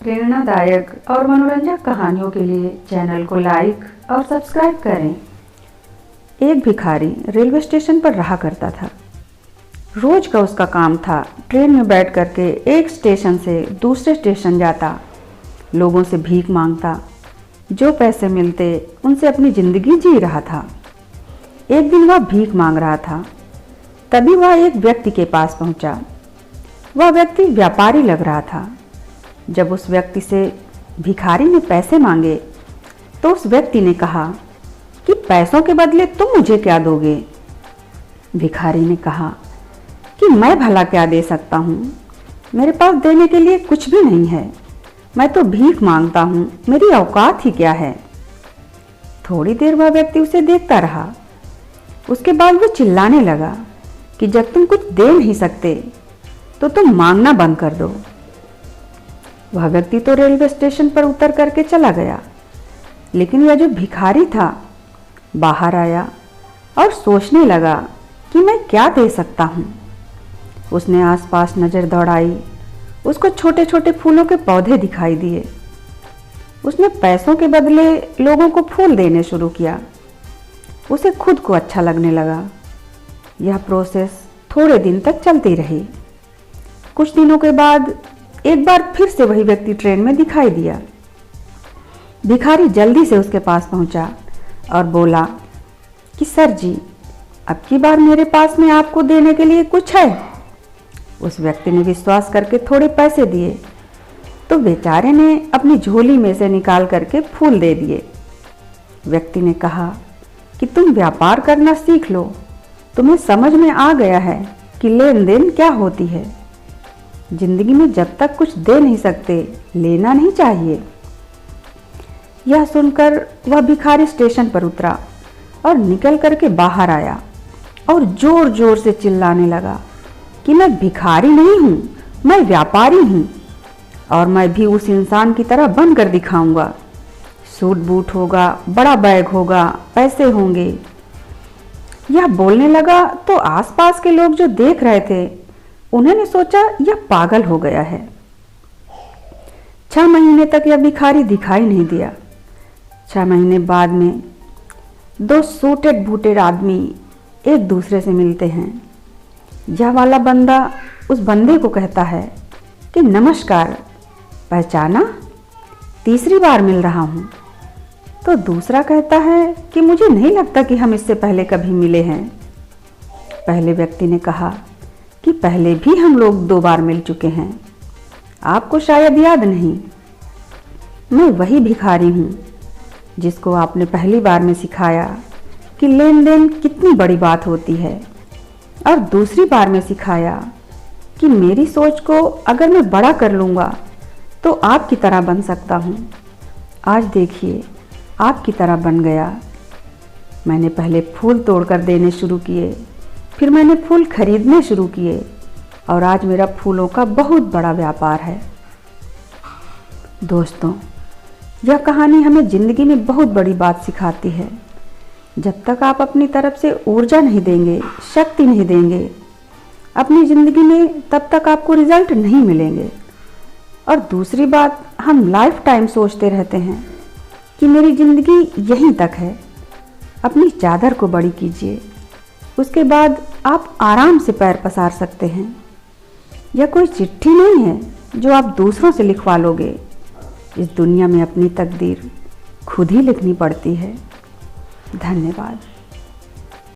प्रेरणादायक और मनोरंजक कहानियों के लिए चैनल को लाइक और सब्सक्राइब करें। एक भिखारी रेलवे स्टेशन पर रहा करता था। रोज का उसका काम था ट्रेन में बैठ करके एक स्टेशन से दूसरे स्टेशन जाता, लोगों से भीख मांगता, जो पैसे मिलते उनसे अपनी ज़िंदगी जी रहा था। एक दिन वह भीख मांग रहा था, तभी वह एक व्यक्ति के पास पहुंचा। वह व्यक्ति व्यापारी लग रहा था। जब उस व्यक्ति से भिखारी ने पैसे मांगे तो उस व्यक्ति ने कहा कि पैसों के बदले तुम मुझे क्या दोगे? भिखारी ने कहा कि मैं भला क्या दे सकता हूँ, मेरे पास देने के लिए कुछ भी नहीं है, मैं तो भीख मांगता हूँ, मेरी औकात ही क्या है। थोड़ी देर वह व्यक्ति उसे देखता रहा। उसके बाद वो चिल्लाने लगा कि जब तुम कुछ दे नहीं सकते तो तुम मांगना बंद कर दो। वह व्यक्ति तो रेलवे स्टेशन पर उतर करके चला गया, लेकिन यह जो भिखारी था बाहर आया और सोचने लगा कि मैं क्या दे सकता हूँ। उसने आसपास नज़र दौड़ाई, उसको छोटे छोटे फूलों के पौधे दिखाई दिए। उसने पैसों के बदले लोगों को फूल देने शुरू किया। उसे खुद को अच्छा लगने लगा। यह प्रोसेस थोड़े दिन तक चलती रही। कुछ दिनों के बाद एक बार फिर से वही व्यक्ति ट्रेन में दिखाई दिया। भिखारी जल्दी से उसके पास पहुंचा और बोला कि सर जी, अब की बार मेरे पास में आपको देने के लिए कुछ है? उस व्यक्ति ने विश्वास करके थोड़े पैसे दिए तो बेचारे ने अपनी झोली में से निकाल करके फूल दे दिए। व्यक्ति ने कहा कि तुम व्यापार करना सीख लो, तुम्हें समझ में आ गया है कि लेन देन क्या होती है। जिंदगी में जब तक कुछ दे नहीं सकते, लेना नहीं चाहिए। यह सुनकर वह भिखारी स्टेशन पर उतरा और निकल करके बाहर आया और जोर जोर से चिल्लाने लगा कि मैं भिखारी नहीं हूँ, मैं व्यापारी हूँ और मैं भी उस इंसान की तरह बन कर दिखाऊंगा। सूट बूट होगा, बड़ा बैग होगा, पैसे होंगे। यह बोलने लगा तो आसपास के लोग जो देख रहे थे उन्होंने सोचा यह पागल हो गया है। 6 महीने तक यह भिखारी दिखाई नहीं दिया। 6 महीने बाद में 2 सूटेड बूटेड आदमी एक दूसरे से मिलते हैं। यह वाला बंदा उस बंदे को कहता है कि नमस्कार, पहचाना? तीसरी बार मिल रहा हूँ। तो दूसरा कहता है कि मुझे नहीं लगता कि हम इससे पहले कभी मिले हैं। पहले व्यक्ति ने कहा कि पहले भी हम लोग 2 बार मिल चुके हैं, आपको शायद याद नहीं। मैं वही भिखारी हूँ जिसको आपने पहली बार में सिखाया कि लेन देन कितनी बड़ी बात होती है, और दूसरी बार में सिखाया कि मेरी सोच को अगर मैं बड़ा कर लूँगा तो आपकी तरह बन सकता हूँ। आज देखिए, आपकी तरह बन गया। मैंने पहले फूल तोड़कर देने शुरू किए, फिर मैंने फूल खरीदने शुरू किए और आज मेरा फूलों का बहुत बड़ा व्यापार है। दोस्तों, यह कहानी हमें ज़िंदगी में बहुत बड़ी बात सिखाती है। जब तक आप अपनी तरफ से ऊर्जा नहीं देंगे, शक्ति नहीं देंगे अपनी ज़िंदगी में, तब तक आपको रिजल्ट नहीं मिलेंगे। और दूसरी बात, हम लाइफ टाइम सोचते रहते हैं कि मेरी ज़िंदगी यहीं तक है। अपनी चादर को बड़ी कीजिए, उसके बाद आप आराम से पैर पसार सकते हैं। यह कोई चिट्ठी नहीं है जो आप दूसरों से लिखवा लोगे। इस दुनिया में अपनी तकदीर खुद ही लिखनी पड़ती है। धन्यवाद।